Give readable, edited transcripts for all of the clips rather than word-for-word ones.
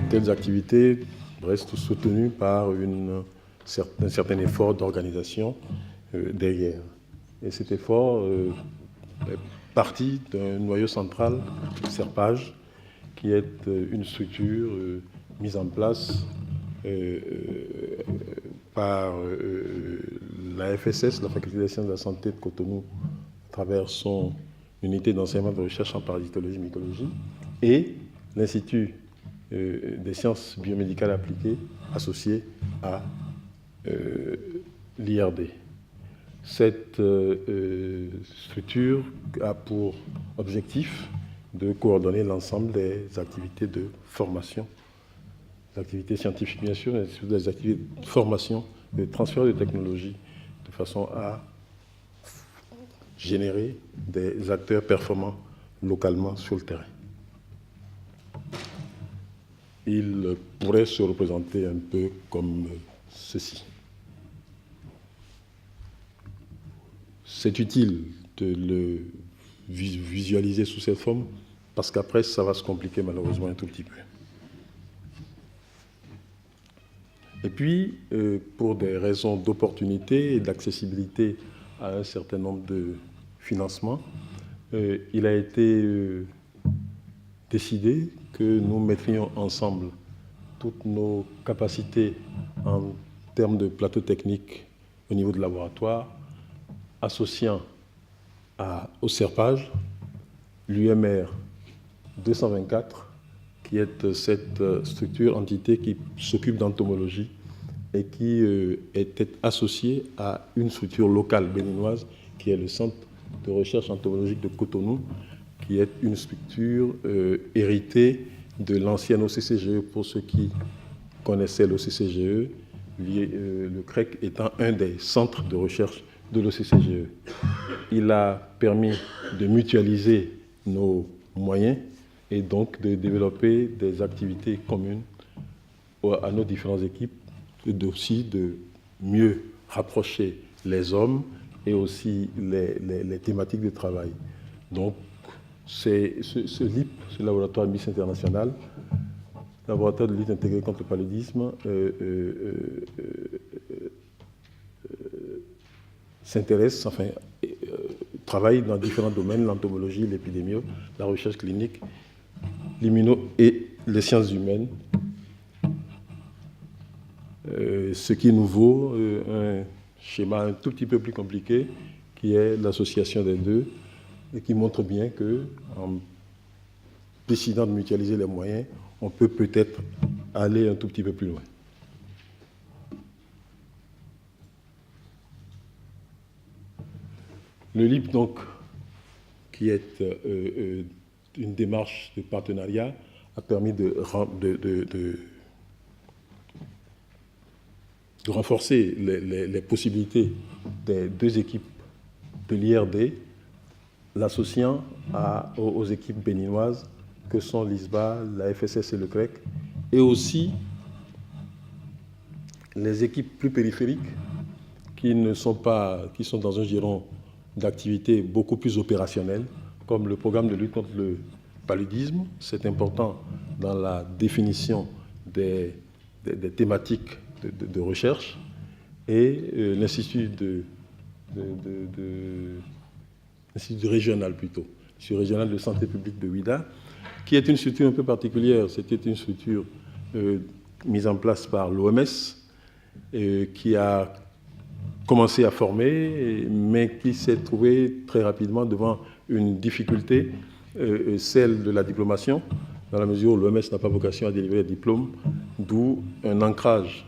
telles activités restent soutenues par un certain effort d'organisation derrière. Et cet effort est parti d'un noyau central, Serpage, qui est une structure mise en place par la FSS, la Faculté des sciences de la santé de Cotonou, à travers son unité d'enseignement de recherche en parasitologie et mycologie, et l'Institut des sciences biomédicales appliquées associé à l'IRD. Cette structure a pour objectif de coordonner l'ensemble des activités de formation, des activités scientifiques bien sûr, mais des activités de formation, de transfert de technologie, de façon à générer des acteurs performants localement sur le terrain. Il pourrait se représenter un peu comme ceci. C'est utile de le visualiser sous cette forme parce qu'après, ça va se compliquer malheureusement un tout petit peu. Et puis, pour des raisons d'opportunité et d'accessibilité à un certain nombre de financements, il a été décidé que nous mettrions ensemble toutes nos capacités en termes de plateau technique au niveau de laboratoire, associant au Serpage l'UMR 224, qui est cette structure, entité qui s'occupe d'entomologie et qui était associée à une structure locale béninoise qui est le Centre de recherche entomologique de Cotonou, qui est une structure héritée de l'ancienne OCCGE. Pour ceux qui connaissaient l'OCCGE, le CREC étant un des centres de recherche de l'OCCGE. Il a permis de mutualiser nos moyens et donc de développer des activités communes à nos différentes équipes, et aussi de mieux rapprocher les hommes et aussi les thématiques de travail. Donc, ce LIP, ce laboratoire Miss International, laboratoire de lutte intégrée contre le paludisme, s'intéresse, enfin, travaille dans différents domaines, l'entomologie, l'épidémio, la recherche clinique, l'immuno et les sciences humaines, ce qui nous vaut un schéma un tout petit peu plus compliqué, qui est l'association des deux, et qui montre bien qu'en décidant de mutualiser les moyens, on peut peut-être aller un tout petit peu plus loin. Le LIP, donc, qui est une démarche de partenariat, a permis de renforcer les possibilités des deux équipes de l'IRD, l'associant aux équipes béninoises que sont l'ISBA, la FSS et le CREC, et aussi les équipes plus périphériques qui sont dans un giron d'activités beaucoup plus opérationnelles, comme le programme de lutte contre le paludisme. C'est important dans la définition des thématiques de recherche, et l'Institut régional de santé publique de Ouida, qui est une structure un peu particulière. C'était une structure mise en place par l'OMS, qui a commencé à former, mais qui s'est trouvé très rapidement devant une difficulté, celle de la diplomation, dans la mesure où l'OMS n'a pas vocation à délivrer des diplômes, d'où un ancrage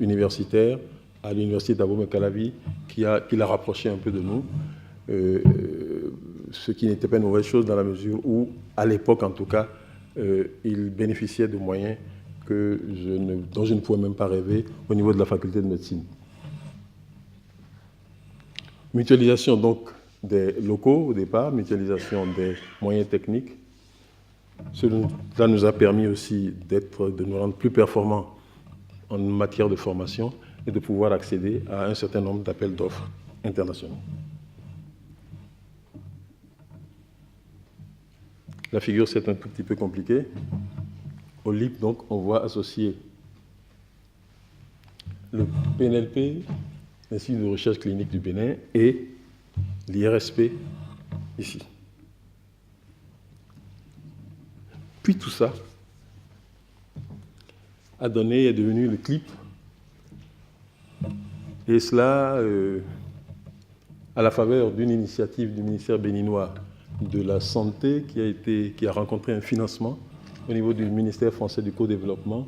universitaire à l'université d'Abomey-Calavi qui l'a rapproché un peu de nous, ce qui n'était pas une mauvaise chose dans la mesure où, à l'époque en tout cas, il bénéficiait de moyens dont je ne pouvais même pas rêver au niveau de la faculté de médecine. Mutualisation donc des locaux au départ, mutualisation des moyens techniques. Cela nous a permis aussi de nous rendre plus performants en matière de formation et de pouvoir accéder à un certain nombre d'appels d'offres internationaux. La figure, c'est un tout petit peu compliqué. Au LIP, donc, on voit associer le PNLP, l'Institut de recherche clinique du Bénin, et l'IRSP, ici. Puis tout ça est devenu le CLIP, et cela à la faveur d'une initiative du ministère béninois de la Santé qui a rencontré un financement au niveau du ministère français du co-développement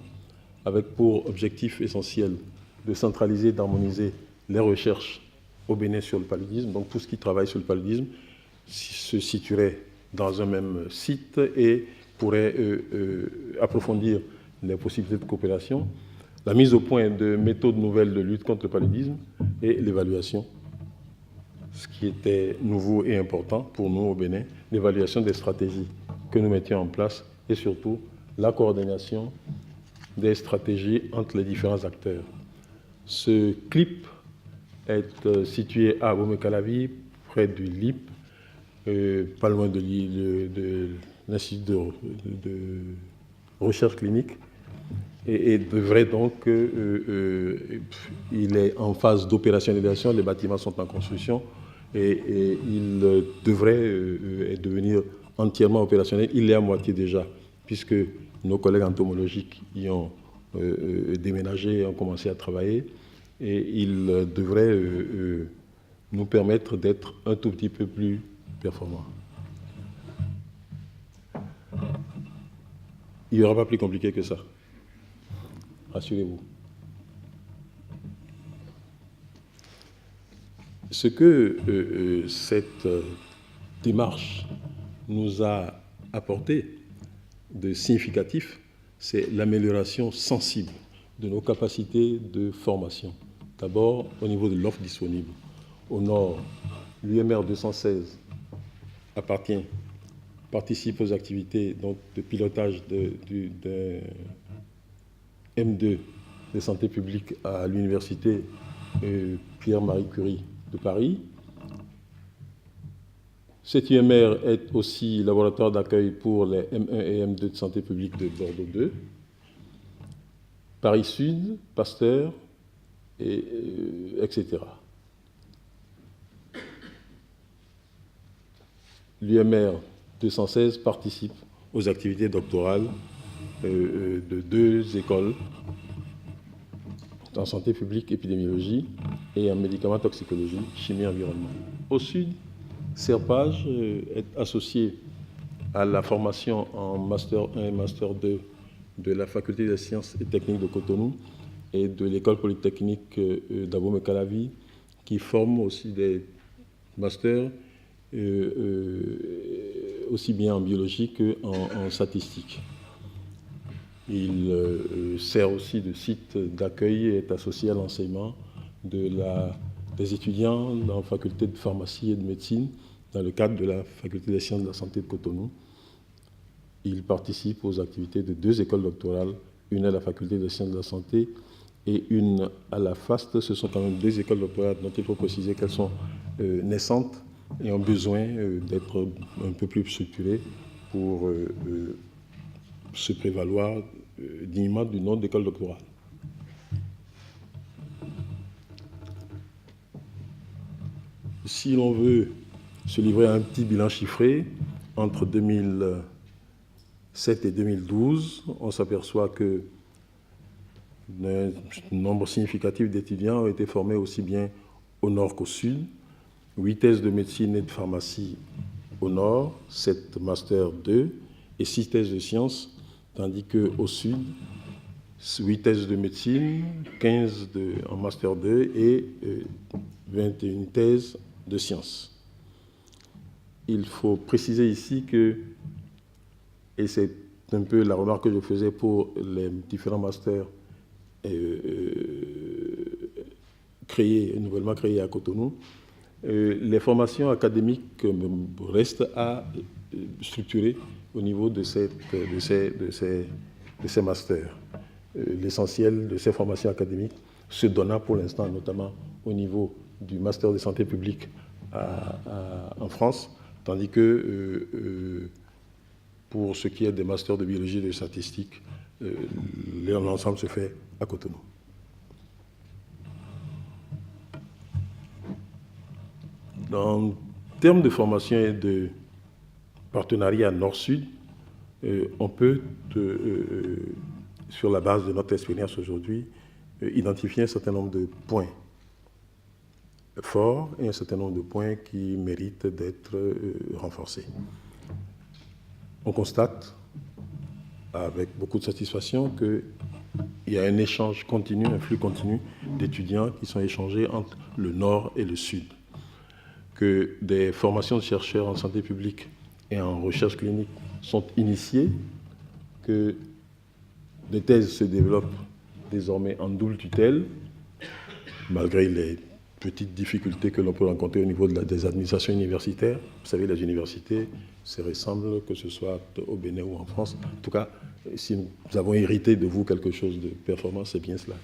avec pour objectif essentiel de centraliser et d'harmoniser les recherches au Bénin sur le paludisme. Donc tout ce qui travaille sur le paludisme se situerait dans un même site et pourrait approfondir les possibilités de coopération, la mise au point de méthodes nouvelles de lutte contre le paludisme et l'évaluation, ce qui était nouveau et important pour nous au Bénin, l'évaluation des stratégies que nous mettions en place et surtout la coordination des stratégies entre les différents acteurs. Ce CLIP est situé à Abomey-Calavi, près du LIP, pas loin de l'Institut de recherche clinique, et devrait donc, il est en phase d'opérationnalisation, les bâtiments sont en construction, et il devrait devenir entièrement opérationnel. Il est à moitié déjà, puisque nos collègues entomologiques y ont déménagé et ont commencé à travailler, et il devrait nous permettre d'être un tout petit peu plus performants. Il n'y aura pas plus compliqué que ça. Rassurez-vous. Ce que cette démarche nous a apporté de significatif, c'est l'amélioration sensible de nos capacités de formation. D'abord, au niveau de l'offre disponible. Au nord, l'UMR 216 participe aux activités donc, de pilotage de M2 de santé publique à l'université Pierre-Marie Curie de Paris. Cette UMR est aussi laboratoire d'accueil pour les M1 et M2 de santé publique de Bordeaux 2. Paris Sud, Pasteur, etc. L'UMR 216 participe aux activités doctorales de 2 écoles en santé publique, épidémiologie et en médicaments toxicologie, chimie et environnement. Au sud, Serpage est associé à la formation en Master 1 et Master 2 de la Faculté des sciences et techniques de Cotonou et de l'École polytechnique d'Abomey-Calavi, qui forme aussi des masters aussi bien en biologie qu'en statistique. Il sert aussi de site d'accueil et est associé à l'enseignement des étudiants en faculté de pharmacie et de médecine dans le cadre de la Faculté des sciences de la santé de Cotonou. Il participe aux activités de 2 écoles doctorales, une à la Faculté des sciences de la santé et une à la FAST. Ce sont quand même 2 écoles doctorales dont il faut préciser qu'elles sont naissantes et ont besoin d'être un peu plus structurées pour se prévaloir dignement du nom d'école doctorale. Si l'on veut se livrer à un petit bilan chiffré, entre 2007 et 2012, on s'aperçoit que un nombre significatif d'étudiants ont été formés aussi bien au nord qu'au sud. 8 thèses de médecine et de pharmacie au nord, 7 Master 2 et 6 thèses de sciences, tandis qu'au sud, 8 thèses de médecine, 15 en Master 2 et 21 thèses de sciences. Il faut préciser ici que, et c'est un peu la remarque que je faisais pour les différents masters nouvellement créés à Cotonou, les formations académiques restent à structurer au niveau de ces masters. L'essentiel de ces formations académiques se donnant pour l'instant, notamment au niveau du master de santé publique en France, tandis que pour ce qui est des masters de biologie et de statistique, l'ensemble se fait à Cotonou. En termes de formation et de partenariat Nord-Sud, on peut, sur la base de notre expérience aujourd'hui, identifier un certain nombre de points forts et un certain nombre de points qui méritent d'être renforcés. On constate, avec beaucoup de satisfaction, qu'il y a un échange continu, un flux continu d'étudiants qui sont échangés entre le Nord et le Sud, que des formations de chercheurs en santé publique et en recherche clinique sont initiées, que des thèses se développent désormais en double tutelle, malgré les petites difficultés que l'on peut rencontrer au niveau des administrations universitaires. Vous savez, les universités se ressemblent, que ce soit au Bénin ou en France. En tout cas, si nous avons hérité de vous quelque chose de performant, c'est bien cela.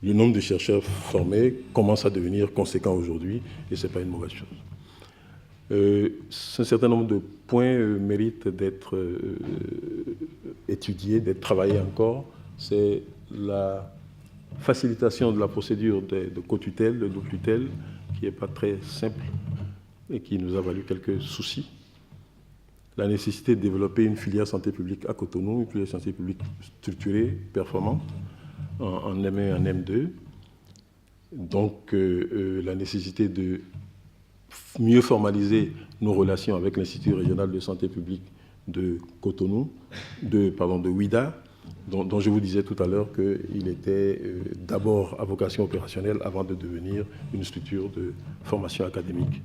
Le nombre de chercheurs formés commence à devenir conséquent aujourd'hui, et ce n'est pas une mauvaise chose. Un certain nombre de points méritent d'être étudiés, d'être travaillés encore. C'est la facilitation de la procédure de co-tutelle, de double tutelle, qui n'est pas très simple et qui nous a valu quelques soucis. La nécessité de développer une filière santé publique à Cotonou, une filière santé publique structurée, performante, en M1 et en M2. Donc, la nécessité de mieux formaliser nos relations avec l'Institut régional de santé publique de Cotonou, de Ouidah, dont je vous disais tout à l'heure qu'il était d'abord à vocation opérationnelle avant de devenir une structure de formation académique.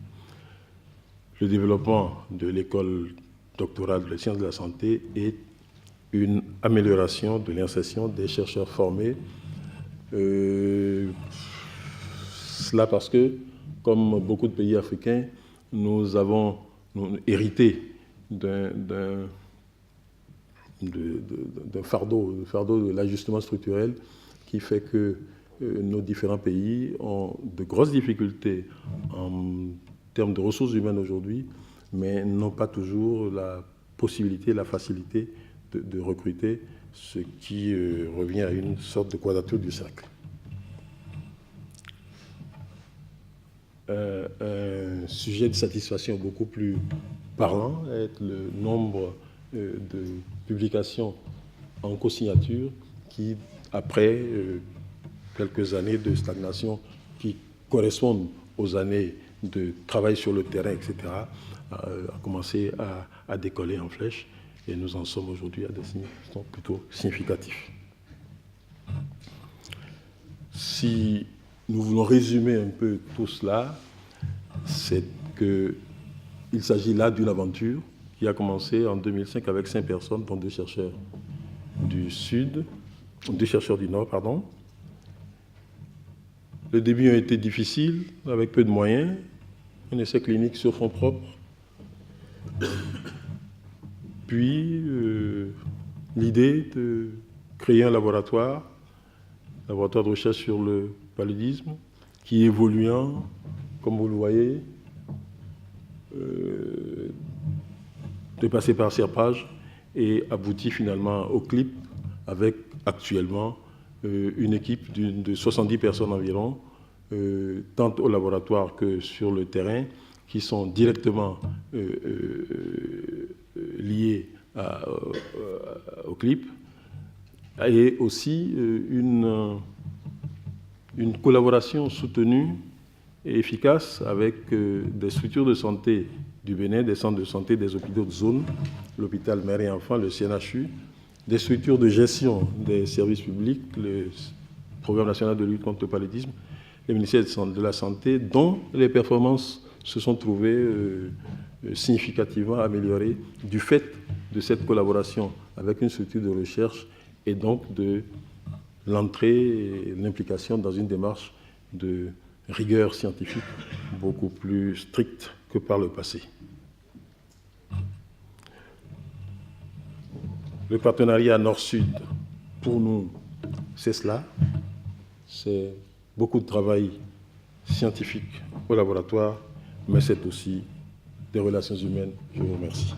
Le développement de l'école doctorale de sciences de la santé est une amélioration de l'insertion des chercheurs formés. Cela parce que, comme beaucoup de pays africains, nous avons hérité d'un fardeau de l'ajustement structurel qui fait que nos différents pays ont de grosses difficultés en termes de ressources humaines aujourd'hui, mais n'ont pas toujours la possibilité, la facilité de recruter, ce qui revient à une sorte de quadrature du cercle. Un sujet de satisfaction beaucoup plus parlant est le nombre de publications en co-signature qui, après quelques années de stagnation qui correspondent aux années de travail sur le terrain, etc., a commencé à décoller en flèche, et nous en sommes aujourd'hui à des niveaux plutôt significatifs. Si nous voulons résumer un peu tout cela, c'est qu'il s'agit là d'une aventure qui a commencé en 2005 avec 5 personnes, dont 2 chercheurs du Sud, 2 chercheurs du Nord, pardon. Le début a été difficile, avec peu de moyens, un essai clinique sur fonds propres. Puis, l'idée de créer un laboratoire de recherche sur le paludisme, qui évoluant, comme vous le voyez, de passer par serpage et aboutit finalement au CLIP, avec actuellement une équipe de 70 personnes environ, tant au laboratoire que sur le terrain, qui sont directement liés au CLIP, et aussi une collaboration soutenue et efficace avec des structures de santé du Bénin, des centres de santé, des hôpitaux de zone, l'hôpital mère et enfant, le CNHU, des structures de gestion des services publics, le Programme national de lutte contre le paludisme, le ministère de la Santé, dont les performances se sont trouvées significativement améliorées du fait de cette collaboration avec une structure de recherche et donc de l'entrée et l'implication dans une démarche de rigueur scientifique beaucoup plus stricte que par le passé. Le partenariat Nord-Sud, pour nous, c'est cela. C'est beaucoup de travail scientifique au laboratoire, mais c'est aussi des relations humaines. Je vous remercie.